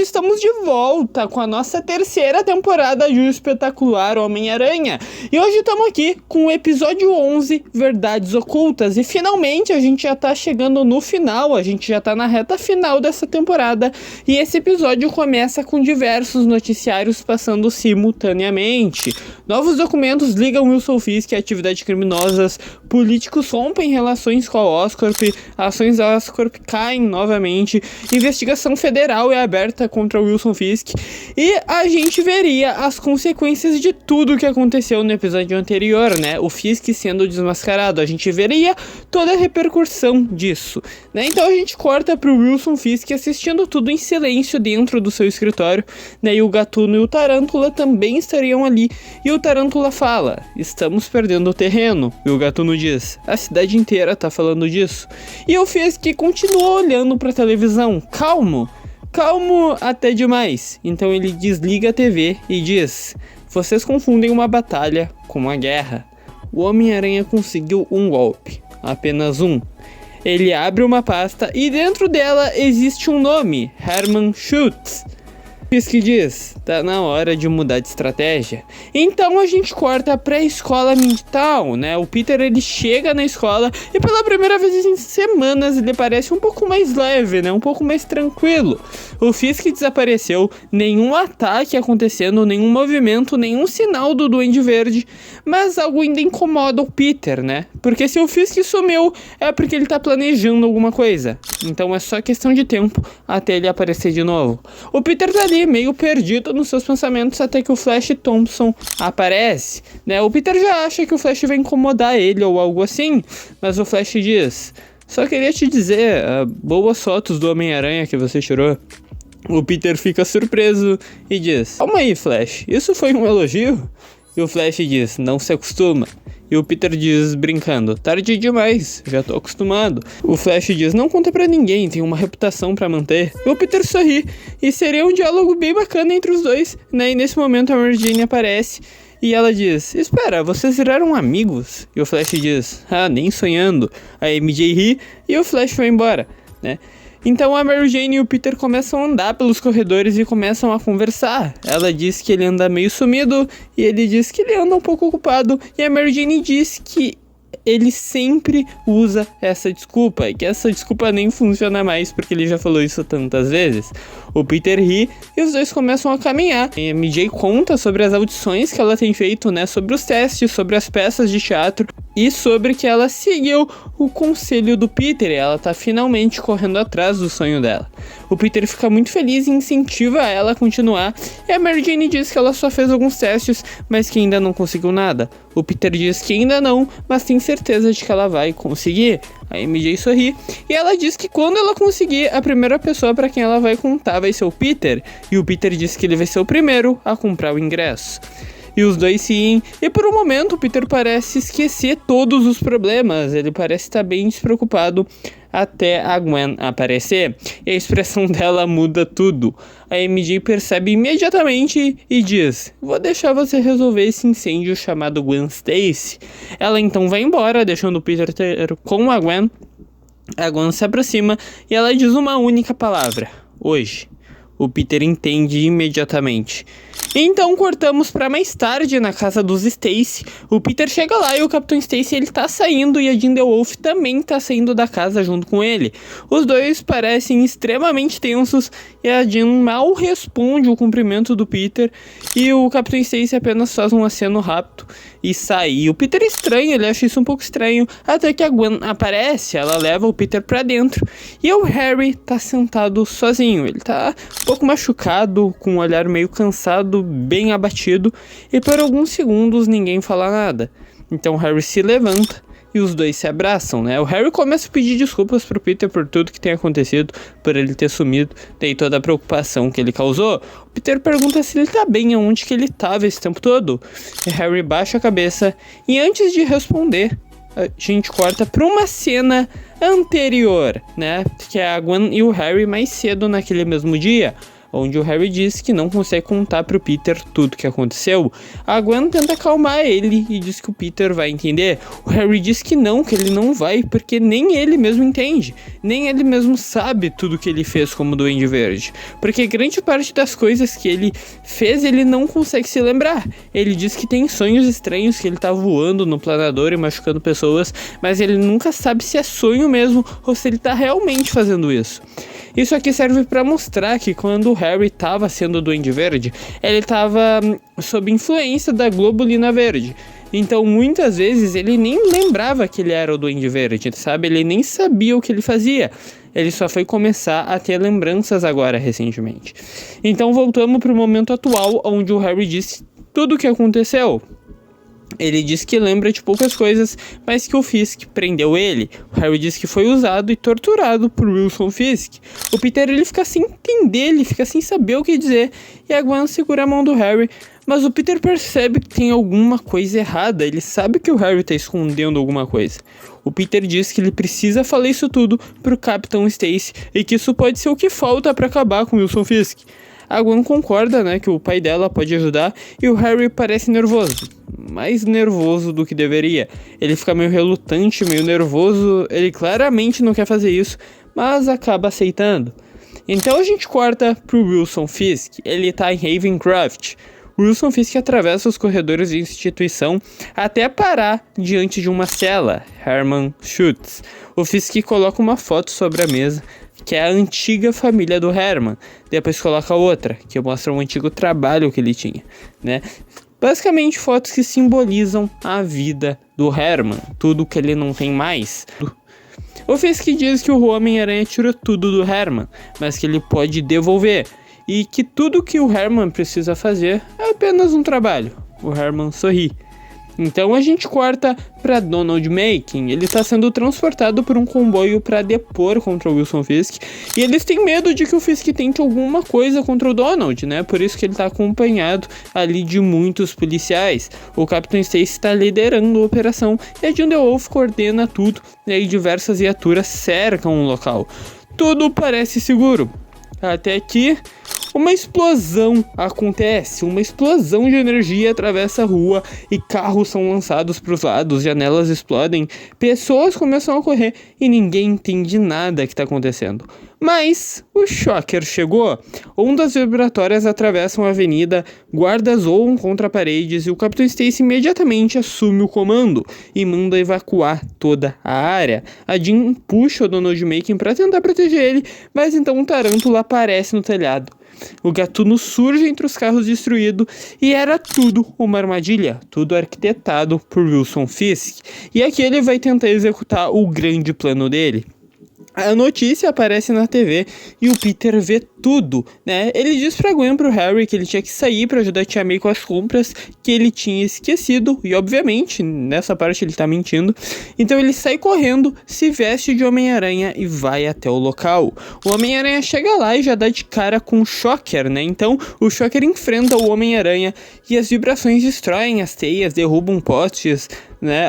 estamos de volta com a nossa terceira temporada de O Espetacular Homem-Aranha. E hoje estamos aqui com o episódio 11, Verdades Ocultas. E finalmente a gente já está chegando no final, a gente já está na reta final dessa temporada. E esse episódio começa com diversos noticiários passando simultaneamente. Novos documentos ligam Wilson Fisk a atividades criminosas, políticos rompem relações com a Oscorp, ações da Oscorp caem novamente, investigação federal é aberta contra Wilson Fisk e a gente veria as consequências de tudo que aconteceu no episódio anterior, né? O Fisk sendo desmascarado, a gente veria toda a repercussão disso, né? Então a gente corta pro Wilson Fisk assistindo tudo em silêncio dentro do seu escritório, né? E o Gatuno e o Tarântula também estariam ali e o Tarântula fala: estamos perdendo o terreno. E o Gatuno diz: a cidade inteira tá falando disso. E o Fisk continua olhando pra televisão, calmo até demais. Então ele desliga a TV e diz: vocês confundem uma batalha com uma guerra. O Homem-Aranha conseguiu um golpe, apenas um. Ele abre uma pasta e dentro dela existe um nome, Herman Schultz. Fisk diz: tá na hora de mudar de estratégia. Então a gente corta pra escola Midtown, né? O Peter ele chega na escola e pela primeira vez em semanas ele parece um pouco mais leve, né? Um pouco mais tranquilo. O Fisk desapareceu, nenhum ataque acontecendo, nenhum movimento, nenhum sinal do Duende Verde, mas algo ainda incomoda o Peter, né? Porque se o Fisk sumiu é porque ele tá planejando alguma coisa. Então é só questão de tempo até ele aparecer de novo. O Peter tá ali meio perdido nos seus pensamentos até que o Flash Thompson aparece, né? O Peter já acha que o Flash vai incomodar ele ou algo assim, mas o Flash diz: só queria te dizer, boas fotos do Homem-Aranha que você tirou. O Peter fica surpreso e diz: calma aí, Flash, isso foi um elogio? E o Flash diz: não se acostuma. E o Peter diz, brincando: tarde demais, já tô acostumado. O Flash diz: não conta pra ninguém, tem uma reputação pra manter. E o Peter sorri, e seria um diálogo bem bacana entre os dois, né? E nesse momento a Mary Jane aparece, e ela diz: espera, vocês viraram amigos? E o Flash diz: ah, nem sonhando. A MJ ri, e o Flash vai embora, né? Então a Mary Jane e o Peter começam a andar pelos corredores e começam a conversar. Ela diz que ele anda meio sumido e ele diz que ele anda um pouco ocupado. E a Mary Jane diz que ele sempre usa essa desculpa e que essa desculpa nem funciona mais porque ele já falou isso tantas vezes. O Peter ri e os dois começam a caminhar. A MJ conta sobre as audições que ela tem feito, né? Sobre os testes, sobre as peças de teatro e sobre que ela seguiu o conselho do Peter e ela tá finalmente correndo atrás do sonho dela. O Peter fica muito feliz e incentiva ela a continuar, e a Mary Jane diz que ela só fez alguns testes, mas que ainda não conseguiu nada. O Peter diz que ainda não, mas tem certeza de que ela vai conseguir. A MJ sorri e ela diz que quando ela conseguir, a primeira pessoa para quem ela vai contar vai ser o Peter, e o Peter diz que ele vai ser o primeiro a comprar o ingresso. E os dois sim, e por um momento o Peter parece esquecer todos os problemas, ele parece estar bem despreocupado até a Gwen aparecer, e a expressão dela muda tudo. A MJ percebe imediatamente e diz: vou deixar você resolver esse incêndio chamado Gwen Stacy. Ela então vai embora, deixando o Peter com a Gwen. A Gwen se aproxima e ela diz uma única palavra: hoje. O Peter entende imediatamente. Então cortamos para mais tarde na casa dos Stacy. O Peter chega lá e o Capitão Stacy ele tá saindo e a Jean DeWolf também tá saindo da casa junto com ele. Os dois parecem extremamente tensos e a Jean mal responde o cumprimento do Peter e o Capitão Stacy apenas faz um aceno rápido e sai. E o Peter é estranho, ele acha isso um pouco estranho, até que a Gwen aparece, ela leva o Peter pra dentro e o Harry tá sentado sozinho. Ele tá um pouco machucado, com um olhar meio cansado, bem abatido, e por alguns segundos ninguém fala nada. Então o Harry se levanta e os dois se abraçam, né? O Harry começa a pedir desculpas pro Peter por tudo que tem acontecido, por ele ter sumido, e toda a preocupação que ele causou. O Peter pergunta se ele tá bem, aonde que ele tava esse tempo todo. E Harry baixa a cabeça e antes de responder, a gente corta pra uma cena anterior, né? Que é a Gwen e o Harry mais cedo naquele mesmo dia. onde o Harry diz que não consegue contar pro Peter tudo o que aconteceu. A Gwen tenta acalmar ele e diz que o Peter vai entender. O Harry diz que ele não vai, porque nem ele mesmo entende, nem ele mesmo sabe tudo que ele fez como Duende Verde, porque grande parte das coisas que ele fez ele não consegue se lembrar. Ele diz que tem sonhos estranhos, que ele tá voando no planador e machucando pessoas, mas ele nunca sabe se é sonho mesmo ou se ele tá realmente fazendo isso. Isso aqui serve para mostrar que quando o Harry estava sendo Duende Verde, ele estava sob influência da globulina verde. Então, muitas vezes, ele nem lembrava que ele era o Duende Verde, sabe? Ele nem sabia o que ele fazia. Ele só foi começar a ter lembranças agora, recentemente. Então, voltamos para o momento atual, onde o Harry disse tudo o que aconteceu. Ele diz que lembra de poucas coisas, mas que o Fisk prendeu ele. O Harry diz que foi usado e torturado por Wilson Fisk. O Peter ele fica sem entender, ele fica sem saber o que dizer. E a Gwen segura a mão do Harry, mas o Peter percebe que tem alguma coisa errada. Ele sabe que o Harry está escondendo alguma coisa. O Peter diz que ele precisa falar isso tudo pro Capitão Stacy e que isso pode ser o que falta para acabar com Wilson Fisk. A Gwen concorda, que o pai dela pode ajudar e o Harry parece nervoso. Mais nervoso do que deveria. Ele fica meio relutante, meio nervoso. Ele claramente não quer fazer isso, mas acaba aceitando. Então a gente corta pro Wilson Fisk. Ele tá em Ravencroft. Wilson Fisk atravessa os corredores da instituição até parar diante de uma cela. Herman Schutz. O Fisk coloca uma foto sobre a mesa, que é a antiga família do Herman. Depois coloca outra, que mostra um antigo trabalho que ele tinha, Basicamente fotos que simbolizam a vida do Herman, tudo que ele não tem mais. O Fisk diz que o Homem-Aranha tirou tudo do Herman, mas que ele pode devolver, e que tudo que o Herman precisa fazer é apenas um trabalho. O Herman sorri. Então a gente corta para Donald Makin. Ele está sendo transportado por um comboio para depor contra o Wilson Fisk. E eles têm medo de que o Fisk tente alguma coisa contra o Donald, Por isso que ele está acompanhado ali de muitos policiais. O Capitão Stacy está liderando a operação e a Grindelwald coordena tudo. E aí diversas viaturas cercam o local. Tudo parece seguro. Até que uma explosão acontece, uma explosão de energia atravessa a rua e carros são lançados para os lados, janelas explodem, pessoas começam a correr e ninguém entende nada que está acontecendo. Mas o Shocker chegou, ondas vibratórias atravessam a avenida, guardas voam contra paredes e o Capitão Stacy imediatamente assume o comando e manda evacuar toda a área. A Jean puxa o Donald Makin para tentar proteger ele, mas então um Tarântula aparece no telhado. O Gatuno surge entre os carros destruídos e era tudo uma armadilha, tudo arquitetado por Wilson Fisk. E aqui ele vai tentar executar o grande plano dele. A notícia aparece na TV e o Peter vê tudo, Ele diz pra Gwen e pro Harry que ele tinha que sair pra ajudar a Tia May com as compras, que ele tinha esquecido, e obviamente, nessa parte ele tá mentindo. Então ele sai correndo, se veste de Homem-Aranha e vai até o local. O Homem-Aranha chega lá e já dá de cara com o Shocker, Então o Shocker enfrenta o Homem-Aranha e as vibrações destroem as teias, derrubam postes,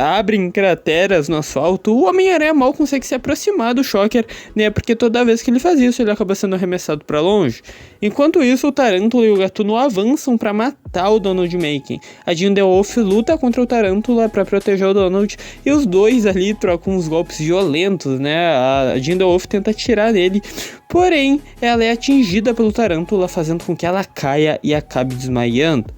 abrem crateras no asfalto. O Homem-Aranha mal consegue se aproximar do Shocker, porque toda vez que ele faz isso, ele acaba sendo arremessado pra longe. Enquanto isso, o Tarântula e o Gatuno avançam pra matar o Donald Makin. A Grindelwald luta contra o Tarântula pra proteger o Donald, e os dois ali trocam uns golpes violentos, A Grindelwald tenta atirar nele, porém, ela é atingida pelo Tarântula, fazendo com que ela caia e acabe desmaiando.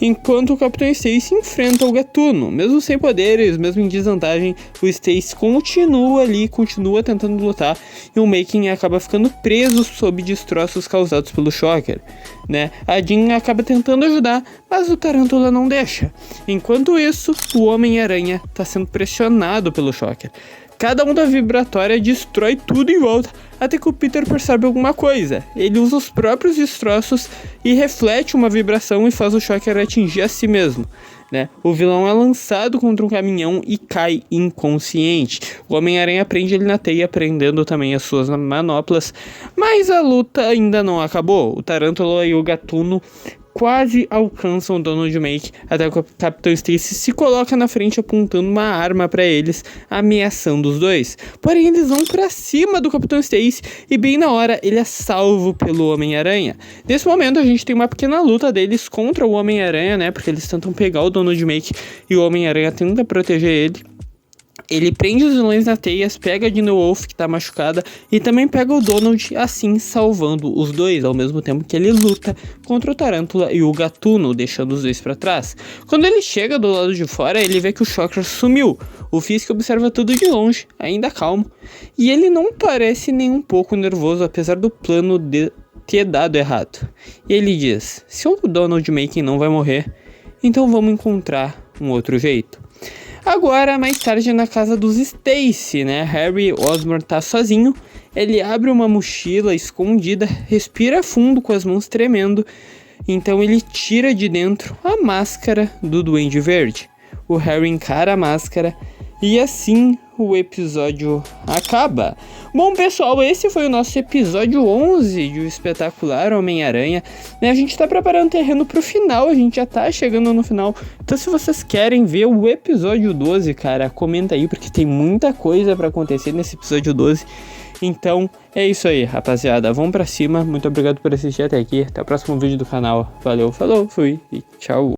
Enquanto o Capitão Stacy enfrenta o Gatuno, mesmo sem poderes, mesmo em desvantagem, o Stacy continua tentando lutar, e o Makin acaba ficando preso sob destroços causados pelo Shocker, A Jean acaba tentando ajudar, mas o Tarântula não deixa. Enquanto isso, o Homem-Aranha está sendo pressionado pelo Shocker. Cada onda vibratória destrói tudo em volta, até que o Peter percebe alguma coisa. Ele usa os próprios destroços e reflete uma vibração e faz o Shocker atingir a si mesmo, O vilão é lançado contra um caminhão e cai inconsciente. O Homem-Aranha prende ele na teia, prendendo também as suas manoplas, mas a luta ainda não acabou. O Tarântula e o Gatuno quase alcançam o Donald Make, até que o Capitão Stacy se coloca na frente apontando uma arma para eles, ameaçando os dois. Porém, eles vão para cima do Capitão Stacy e bem na hora ele é salvo pelo Homem-Aranha. Nesse momento a gente tem uma pequena luta deles contra o Homem-Aranha, né, porque eles tentam pegar o Donald Make e o Homem-Aranha tenta proteger ele. Ele prende os vilões na teias, pega a Dino Wolf, que tá machucada, e também pega o Donald, assim salvando os dois, ao mesmo tempo que ele luta contra o Tarântula e o Gatuno, deixando os dois pra trás. Quando ele chega do lado de fora, ele vê que o Shocker sumiu. O Fisk observa tudo de longe, ainda calmo, e ele não parece nem um pouco nervoso, apesar do plano ter dado errado. E ele diz: se o Donald Making não vai morrer, então vamos encontrar um outro jeito. Agora, mais tarde, na casa dos Stacy, né? Harry Osborn tá sozinho. Ele abre uma mochila escondida, respira fundo com as mãos tremendo. Então ele tira de dentro a máscara do Duende Verde. O Harry encara a máscara e assim o episódio acaba. Bom, pessoal, esse foi o nosso episódio 11 de O Espetacular Homem-Aranha. A gente tá preparando o terreno pro final, a gente já tá chegando no final. Então, se vocês querem ver o episódio 12, cara, comenta aí, porque tem muita coisa pra acontecer nesse episódio 12. Então, é isso aí, rapaziada. Vamos pra cima. Muito obrigado por assistir até aqui. Até o próximo vídeo do canal. Valeu, falou, fui e tchau.